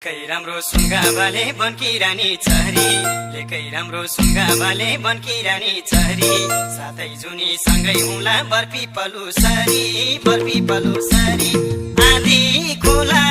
लेकै राम्रो सुनगा बाले बनकी रानी चहरी, लेकै राम्रो सुनगा बाले बनकी रानी चहरी, साथै जुनी सँगै हुला बर्फी पलु सरी, बर्फी पलु सरी। आधी खोला